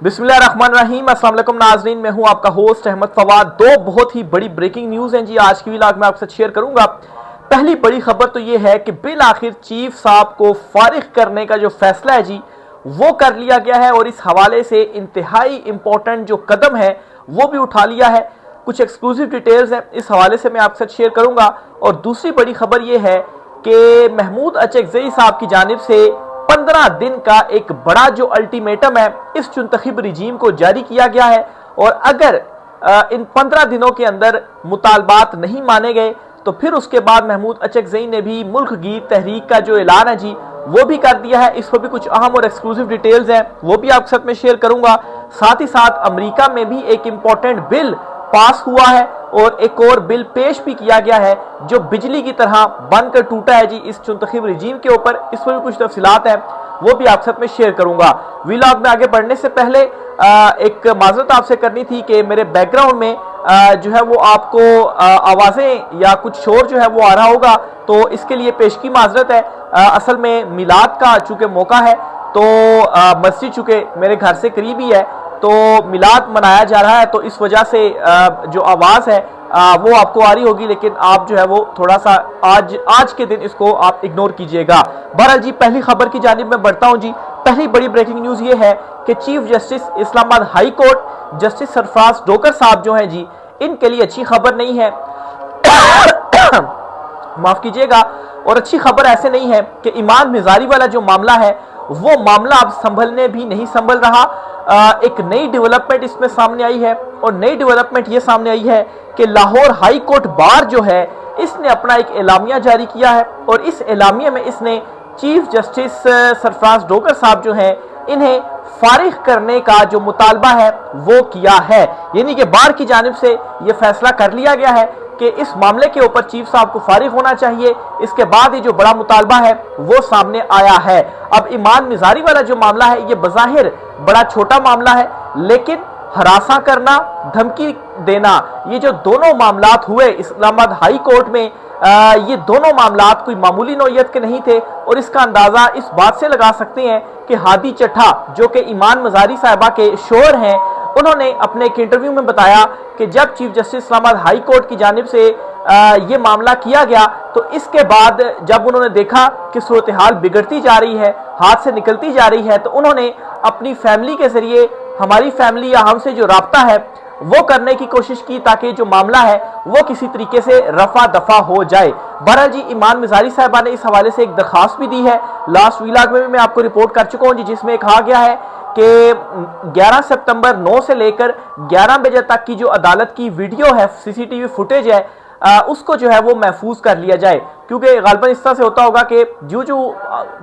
बिस्मिल्लाहिर्रहमानिर्रहीम। अस्सलाम वालेकुम नाज़रीन, मैं हूं आपका होस्ट अहमद फवाद। दो बहुत ही बड़ी ब्रेकिंग न्यूज़ हैं जी, आज की व्लॉग में आपसे शेयर करूंगा। पहली बड़ी खबर तो ये है कि बिल आखिर चीफ साहब को फारिग करने का जो फैसला है जी वो कर लिया गया है और इस हवाले से इंतहाई इंपॉर्टेंट जो कदम है वो भी उठा लिया है। कुछ एक्सक्लूसिव डिटेल्स हैं, इस हवाले से मैं आपसे शेयर करूंगा। और दूसरी बड़ी खबर यह है कि महमूद अचकज़ई साहब की जानिब से 15 दिन का एक बड़ा जो अल्टीमेटम है इस चुनतखब रिजीम को जारी किया गया है। और अगर इन 15 दिनों के अंदर मुतालबात नहीं माने गए तो फिर उसके बाद महमूद अचकज़ई ने भी मुल्क गीर तहरीक का जो ऐलान है जी वो भी कर दिया है। इस पर भी कुछ अहम और एक्सक्लूसिव डिटेल्स हैं, वो भी आपके साथ में शेयर करूंगा। साथ ही साथ अमेरिका में भी एक इंपॉर्टेंट बिल पास हुआ है और एक और बिल पेश भी किया गया है जो बिजली की तरह बनकर टूटा है जी इस चुनतखब रिजीम के ऊपर। इस पर भी कुछ तफसीलात हैं, वो भी आपके साथ में शेयर करूंगा। व्लॉग में आगे बढ़ने से पहले एक माजरत आपसे करनी थी कि मेरे बैकग्राउंड में जो है वो आपको आवाज़ें या कुछ शोर जो है वो आ रहा होगा, तो इसके लिए पेशगी माजरत है। असल में मिलाद का चूँकि मौका है तो मस्जिद चूँकि मेरे घर से करीब ही है तो मिलाद मनाया जा रहा है, तो इस वजह से जो आवाज़ है वो आपको आ रही होगी, लेकिन आप जो है वो थोड़ा सा आज के दिन इसको आप इग्नोर कीजिएगा। बहरहाल जी, पहली खबर की जानिब में बढ़ता हूँ जी। पहली बड़ी ब्रेकिंग न्यूज़ ये है कि chief justice Islamabad high court justice Sarfaraz Dogar साहब जो हैं जी, इनके लिए अच्छी खबर नहीं है माफ़ कीजिएगा। और अच्छी खबर ऐसे नहीं है कि ईमान मिजारी वाला जो मामला है वो मामला अब संभलने भी नहीं संभल रहा। एक नई डेवलपमेंट इसमें सामने आई है और नई डेवलपमेंट ये सामने आई है कि लाहौर हाई कोर्ट बार जो है इसने अपना एक एलामिया जारी किया है और इस एलामिया में इसने चीफ जस्टिस सरफराज डोगर साहब जो हैं इन्हें फारिग करने का जो मुतालबा है वो किया है। यानी कि बार की जानिब से ये फैसला कर लिया गया है कि इस मामले के ऊपर चीफ साहब को फारिग होना चाहिए। इसके बाद ये जो बड़ा मुतालबा है वो सामने आया है। अब ईमान मिजारी वाला जो मामला है ये बज़ाहिर बड़ा छोटा मामला है, लेकिन हरासा करना, धमकी देना, ये जो दोनों मामलात हुए इस्लामाबाद हाई कोर्ट में, ये दोनों मामलात कोई मामूली नौयत के नहीं थे। और इसका अंदाज़ा इस बात से लगा सकते हैं कि हादी चट्ठा जो कि ईमान मिजारी साहिबा के शोहर हैं, उन्होंने अपने एक इंटरव्यू में बताया कि जब chief justice Islamabad high court की जानिब से ये मामला किया गया तो इसके बाद जब उन्होंने देखा कि सूरत हाल बिगड़ती जा रही है, हाथ से निकलती जा रही है, तो उन्होंने अपनी फैमिली के ज़रिए, हमारी फैमिली या हमसे जो राब्ता है वो करने की कोशिश की ताकि जो मामला है वो किसी तरीके से रफा दफा हो जाए। बहरहाल जी, ईमान मिजारी साहिबा ने इस हवाले से एक दरखास्त भी दी है। लास्ट व्लॉग में भी मैं आपको रिपोर्ट कर चुका हूँ जी, जिसमें कहा गया है कि 11 सितंबर 9 से लेकर 11 बजे तक की जो अदालत की वीडियो है, सीसीटीवी फुटेज है, उसको जो है वो महफूज कर लिया जाए। क्योंकि गालबन इस तरह से होता होगा कि जो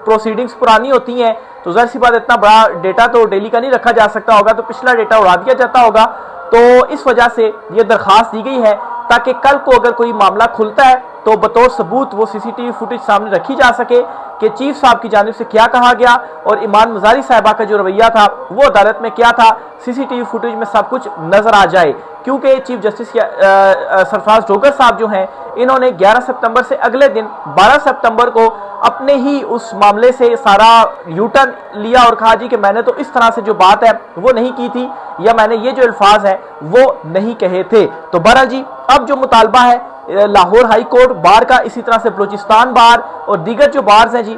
प्रोसीडिंग्स पुरानी होती हैं तो ज़ाहिर सी बात इतना बड़ा डेटा तो डेली का नहीं रखा जा सकता होगा, तो पिछला डेटा उड़ा दिया जाता होगा। तो इस वजह से ये दरखास्त दी गई है ताकि कल को अगर कोई मामला खुलता है तो बतौर सबूत वो सीसीटीवी फुटेज सामने रखी जा सके कि चीफ साहब की जानिब से क्या कहा गया और ईमान मिजारी साहिबा का जो रवैया था वो अदालत में क्या था, सीसीटीवी फुटेज में सब कुछ नजर आ जाए। क्योंकि चीफ जस्टिस सरफराज डोगर साहब जो हैं इन्होंने 11 सितंबर से अगले दिन 12 सितंबर को अपने ही उस मामले से सारा यूटर्न लिया और कहा जी कि मैंने तो इस तरह से जो बात है वो नहीं की थी या मैंने ये जो अल्फाज है वो नहीं कहे थे। तो बहरहाल जी, अब जो मुतालबा है लाहौर हाई कोर्ट बार का, इसी तरह से बलूचिस्तान बार और दीगर जो बार्स हैं जी,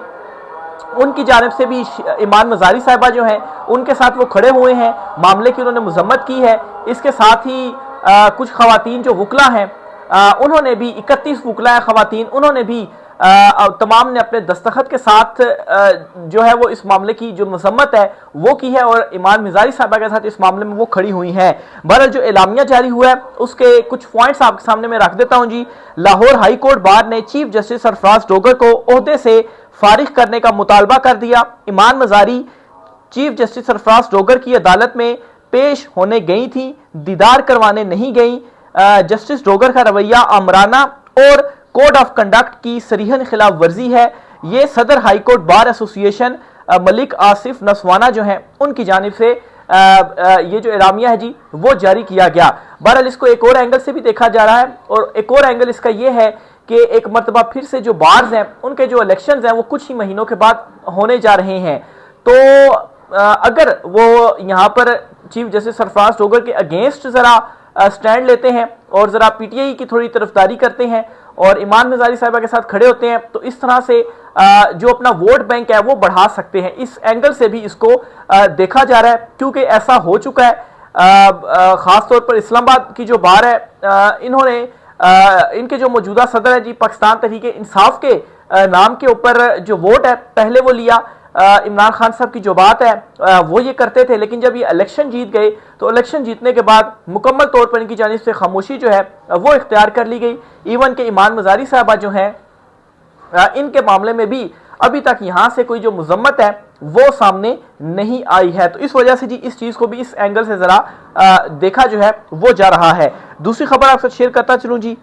उनकी जानिब से भी ईमान मिजारी साहिबा जो हैं उनके साथ वो खड़े हुए हैं, मामले की उन्होंने मजम्मत की है। इसके साथ ही कुछ खवातीन जो वकला हैं उन्होंने भी 31 वकला खवातीन, उन्होंने भी तमाम ने अपने दस्तखत के साथ जो है वो इस मामले की जो मजम्मत है वो की है और ईमान मिजारी साहिबा के साथ इस मामले में वो खड़ी हुई हैं। बहरहाल जो एलामिया जारी हुआ है उसके कुछ पॉइंट्स आपके सामने मैं रख देता हूं जी। लाहौर हाई कोर्ट बार ने चीफ जस्टिस सरफराज डोगर को ओहदे से फारिग करने का मुतालबा कर दिया। ईमान मिजारी चीफ जस्टिस सरफराज डोगर की अदालत में पेश होने गई थी, दीदार करवाने नहीं गई। जस्टिस डोगर का रवैया आमराना और कोड ऑफ कंडक्ट की सरीहन खिलाफ वर्जी है। ये सदर high court bar association Malik Asif Naswana जो हैं उनकी जानिब से ये जो एलामिया है जी वो जारी किया गया। बहरहाल इसको एक और एंगल से भी देखा जा रहा है और एक और एंगल इसका ये है कि एक मरतबा फिर से जो बार्स हैं उनके जो इलेक्शंस हैं वो कुछ ही महीनों के बाद होने जा रहे हैं। तो अगर वो यहाँ पर चीफ जस्टिस सरफराज डोगर के अगेंस्ट जरा स्टैंड लेते हैं और जरा पीटीआई की थोड़ी तरफदारी करते हैं और ईमान मिजारी साहिबा के साथ खड़े होते हैं, तो इस तरह से जो अपना वोट बैंक है वो बढ़ा सकते हैं। इस एंगल से भी इसको देखा जा रहा है, क्योंकि ऐसा हो चुका है। खासतौर पर इस्लामाबाद की जो बार है, इन्होंने इनके जो मौजूदा सदर है जी, पाकिस्तान तहरीक इंसाफ के नाम के ऊपर जो वोट है पहले वो लिया। इमरान खान साहब की जो बात है वो ये करते थे, लेकिन जब ये इलेक्शन जीत गए तो इलेक्शन जीतने के बाद मुकम्मल तौर पर इनकी जानिब से खामोशी जो है वो इख्तियार कर ली गई। इवन के ईमान मजारी साहबा जो हैं, इनके मामले में भी अभी तक यहां से कोई जो मजम्मत है वो सामने नहीं आई है। तो इस वजह से जी इस चीज को भी इस एंगल से जरा देखा जो है वो जा रहा है। दूसरी खबर आपसे शेयर करता चलूं जी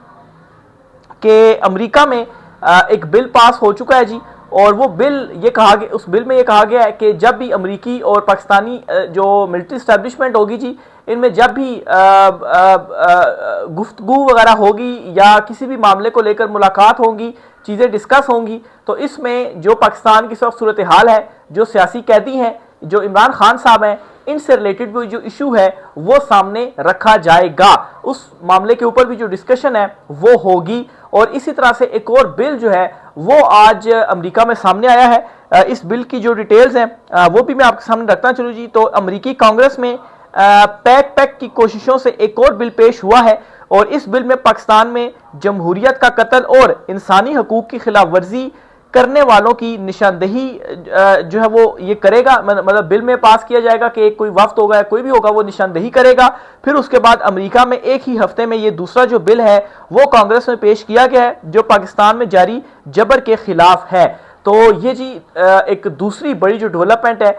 कि अमेरिका में एक बिल पास हो चुका है जी, और वो बिल ये कहा गया, उस बिल में ये कहा गया है कि जब भी अमेरिकी और पाकिस्तानी जो मिलिट्री इस्टेब्लिशमेंट होगी जी, इनमें जब भी गुफ्तगू वगैरह होगी या किसी भी मामले को लेकर मुलाकात होंगी, चीज़ें डिस्कस होंगी, तो इसमें जो पाकिस्तान की इस वक्त सूरत हाल है, जो सियासी कैदी हैं, जो इमरान खान साहब हैं, इनसे रिलेटेड भी जो इशू है वो सामने रखा जाएगा। उस मामले के ऊपर भी जो डिस्कशन है वो होगी। और इसी तरह से एक और बिल जो है वो आज अमेरिका में सामने आया है। इस बिल की जो डिटेल्स हैं वो भी मैं आपके सामने रखना चलूँ जी। तो अमेरिकी कांग्रेस में पैक की कोशिशों से एक और बिल पेश हुआ है, और इस बिल में पाकिस्तान में जमहूरियत का कत्ल और इंसानी हकूक की खिलाफ वर्जी करने वालों की निशानदेही जो है वो ये करेगा। मतलब बिल में पास किया जाएगा कि कोई वफ्द होगा या कोई भी होगा वो निशानदेही करेगा। फिर उसके बाद अमेरिका में एक ही हफ्ते में ये दूसरा जो बिल है वो कांग्रेस में पेश किया गया है, जो पाकिस्तान में जारी जबर के खिलाफ है। तो ये जी एक दूसरी बड़ी जो डेवलपमेंट है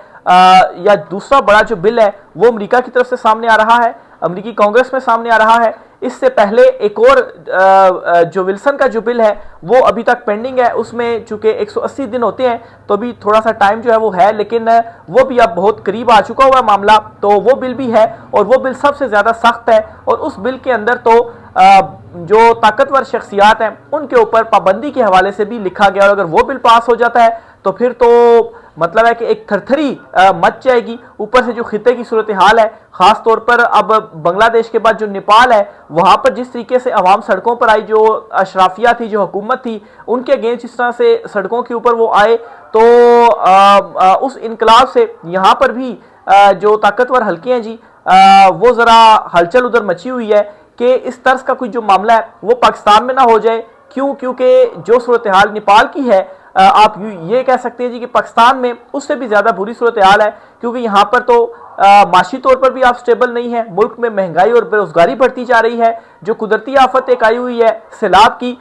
या दूसरा बड़ा जो बिल है वो अमेरिका की तरफ से सामने आ रहा है, अमेरिकी कांग्रेस में सामने आ रहा है। इससे पहले एक और जो विल्सन का जो बिल है वो अभी तक पेंडिंग है, उसमें चूंकि 180 दिन होते हैं तो अभी थोड़ा सा टाइम जो है वो है, लेकिन वो भी अब बहुत करीब आ चुका हुआ मामला। तो वो बिल भी है और वो बिल सबसे ज़्यादा सख्त है, और उस बिल के अंदर तो जो ताकतवर शख्सियात हैं उनके ऊपर पाबंदी के हवाले से भी लिखा गया। और अगर वो बिल पास हो जाता है तो फिर तो मतलब है कि एक थरथरी मच जाएगी। ऊपर से जो खिते की सूरत हाल है, खास तौर पर अब बांग्लादेश के बाद जो नेपाल है, वहां पर जिस तरीके से अवाम सड़कों पर आई, जो अशराफिया थी, जो हुकूमत थी, उनके अगेंस्ट इस तरह से सड़कों के ऊपर वो आए, तो उस इनकलाब से यहाँ पर भी जो ताकतवर हल्के हैं जी, वो ज़रा हलचल उधर मची हुई है कि इस तर्ज का कोई जो मामला है वो पाकिस्तान में ना हो जाए। क्यों? क्योंकि जो सूरत हाल नेपाल की है, आप ये कह सकते हैं जी कि पाकिस्तान में उससे भी ज़्यादा बुरी सूरत हाल है, क्योंकि यहाँ पर तो माशी तौर पर भी आप स्टेबल नहीं है, मुल्क में महंगाई और बेरोजगारी बढ़ती जा रही है, जो कुदरती आफत एक आई हुई है सैलाब की,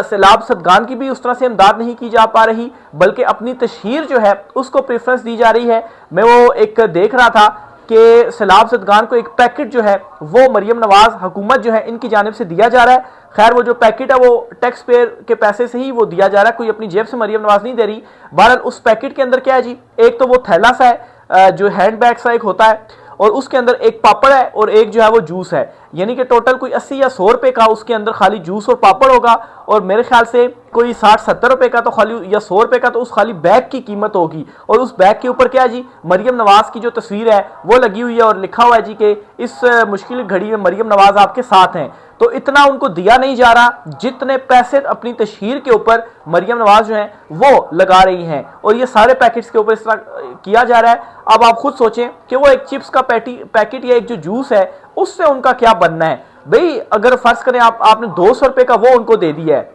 सैलाब सदगान की भी उस तरह से इमदाद नहीं की जा पा रही, बल्कि अपनी तशहीर जो है उसको प्रेफरेंस दी जा रही है। मैं वो एक देख रहा था कि सैलाब सदगान को एक पैकेट जो है वो मरियम नवाज हुकूमत जो है इनकी जानिब से दिया जा रहा है। खैर वो जो पैकेट है वो टैक्स पेयर के पैसे से ही वो दिया जा रहा है, कोई अपनी जेब से मरियम नवाज नहीं दे रही। बहरहाल उस पैकेट के अंदर क्या है जी, एक तो वो थैला सा है जो हैंड बैग सा एक होता है, और उसके अंदर एक पापड़ है और एक जो है वो जूस है, यानी कि टोटल कोई 80 या 100 रुपए का उसके अंदर खाली जूस और पापड़ होगा, और मेरे ख्याल से कोई 60-70 रुपए का तो खाली, या 100 रुपए का तो उस खाली बैग की कीमत होगी। और उस बैग के ऊपर क्या है जी, मरियम नवाज की जो तस्वीर है वो लगी हुई है, और लिखा हुआ है जी कि इस मुश्किल घड़ी में मरियम नवाज आपके साथ हैं। तो इतना उनको दिया नहीं जा रहा जितने पैसे अपनी तशहीर के ऊपर मरियम नवाज जो है वो लगा रही हैं, और ये सारे पैकेट्स के ऊपर इस तरह किया जा रहा है। अब आप खुद सोचें कि वो एक चिप्स का पैकेट या एक जो जूस है उससे उनका क्या बनना है भाई। अगर फर्ज करें आपने 200 रुपए का वो उनको दे दिया है,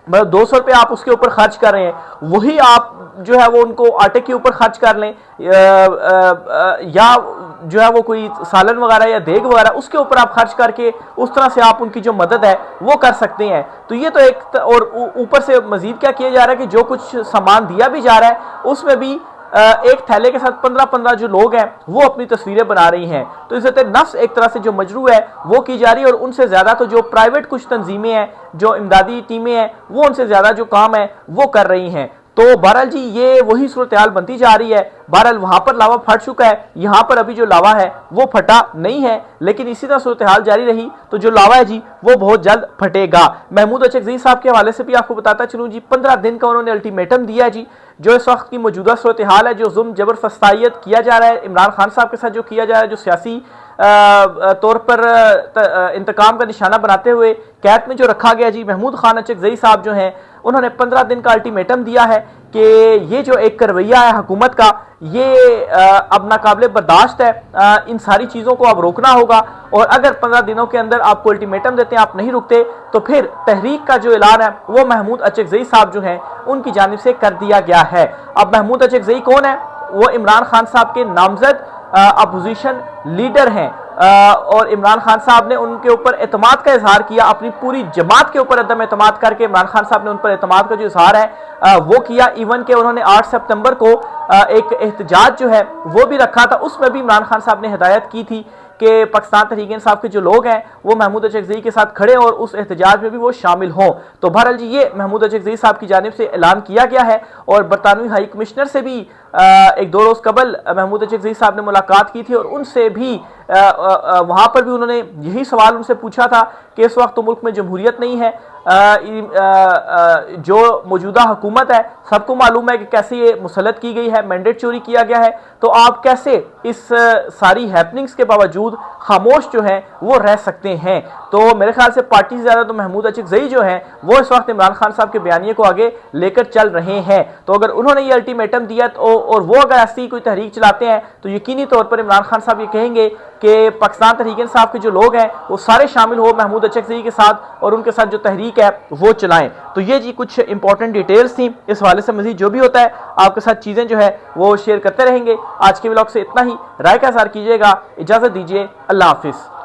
मतलब 200 रुपये आप उसके ऊपर खर्च कर रहे हैं, वही आप जो है वो उनको आटे के ऊपर खर्च कर लें, या जो है वो कोई सालन वगैरह या देग वगैरह उसके ऊपर आप खर्च करके उस तरह से आप उनकी जो मदद है वो कर सकते हैं। तो ये तो एक, और ऊपर से मजीद क्या किया जा रहा है कि जो कुछ सामान दिया भी जा रहा है उसमें भी एक थैले के साथ 15-15 जो लोग हैं वो अपनी तस्वीरें बना रही हैं। तो इस नफ्स एक तरह से जो मजरू है वो की जा रही है, और उनसे ज़्यादा तो जो प्राइवेट कुछ तंजीमें हैं, जो इमदादी टीमें हैं, वो उनसे ज़्यादा जो काम है वो कर रही हैं। तो बहरहाल जी ये वही सूरत हाल बनती जा रही है। बहरहाल वहां पर लावा फट चुका है, यहां पर अभी जो लावा है वो फटा नहीं है, लेकिन इसी तरह सूरत हाल जारी रही तो जो लावा है जी वो बहुत जल्द फटेगा। महमूद अचकज़ई साहब के हवाले से भी आपको बताता चलूं जी, 15 दिन का उन्होंने अल्टीमेटम दिया जी। जो इस वक्त की मौजूदा सूरत हाल है, जो जुल्म जबर फस्तायत किया जा रहा है इमरान खान साहब के साथ जो किया जा रहा है, जो सियासी तौर पर इंतकाम का निशाना बनाते हुए कैद में जो रखा गया जी, महमूद खान अचकज़ई साहब जो हैं उन्होंने 15 दिन का अल्टीमेटम दिया है कि ये जो एक रवैया है हुकूमत का, ये अब नाकाबिले बर्दाश्त है। इन सारी चीज़ों को अब रोकना होगा और अगर 15 दिनों के अंदर आपको अल्टीमेटम देते हैं, आप नहीं रुकते, तो फिर तहरीक का जो ऐलान है वो महमूद अचकज़ई साहब जो हैं उनकी जानिब से कर दिया गया है। अब महमूद अचकज़ई कौन है? वो इमरान खान साहब के नामजद अपोजिशन लीडर हैं और इमरान खान साहब ने उनके ऊपर एतमाद का इजहार किया, अपनी पूरी जमात के ऊपर अदम एतमाद करके इमरान खान साहब ने उन पर एतमाद का जो इजहार है वो किया। इवन के उन्होंने 8 सितंबर को एक एहतजाज जो है वो भी रखा था, उसमें भी इमरान खान साहब ने हिदायत की थी कि पाकिस्तान तहरीक इंसाफ के जो लोग हैं वो महमूद अचकज़ई के साथ खड़े और उस एहतजाज में भी वो शामिल हों। तो बहरहाल जी ये महमूद अचकज़ई साहब की जानिब से ऐलान किया गया है और बरतानवी हाई कमिश्नर से भी एक 2 रोज़ कबल महमूद अचकज़ई साहब ने मुलाकात की थी और उनसे भी वहाँ पर भी उन्होंने यही सवाल उनसे पूछा था कि इस वक्त तो मुल्क में जमहूरियत नहीं है, जो मौजूदा हुकूमत है सबको मालूम है कि कैसे ये मुसल्लत की गई है, मैंडेट चोरी किया गया है, तो आप कैसे इस सारी हैपनिंग्स के बावजूद खामोश जो हैं वो रह सकते हैं। तो मेरे ख्याल से पार्टी से ज़्यादा तो महमूद अचकज़ई जो हैं वो इस वक्त इमरान खान साहब के बयानिए को आगे लेकर चल रहे हैं। तो अगर उन्होंने ये अल्टीमेटम दिया तो और वो अगर ऐसी कोई तहरीक चलाते हैं तो यकीनी तौर पर इमरान खान साहब ये कहेंगे कि पाकिस्तान तहरीक इंसाफ के जो लोग हैं वो सारे शामिल हो महमूद अचकज़ई के साथ और उनके साथ जो तहरीक है वो चलाएं। तो ये जी कुछ इंपॉर्टेंट डिटेल्स थी। इस हवाले से मज़ीद जो भी होता है आपके साथ चीज़ें जो है वो शेयर करते रहेंगे। आज के व्लॉग से इतना ही। राय का इज़हार कीजिएगा। इजाज़त दीजिए। अल्लाह हाफिज़।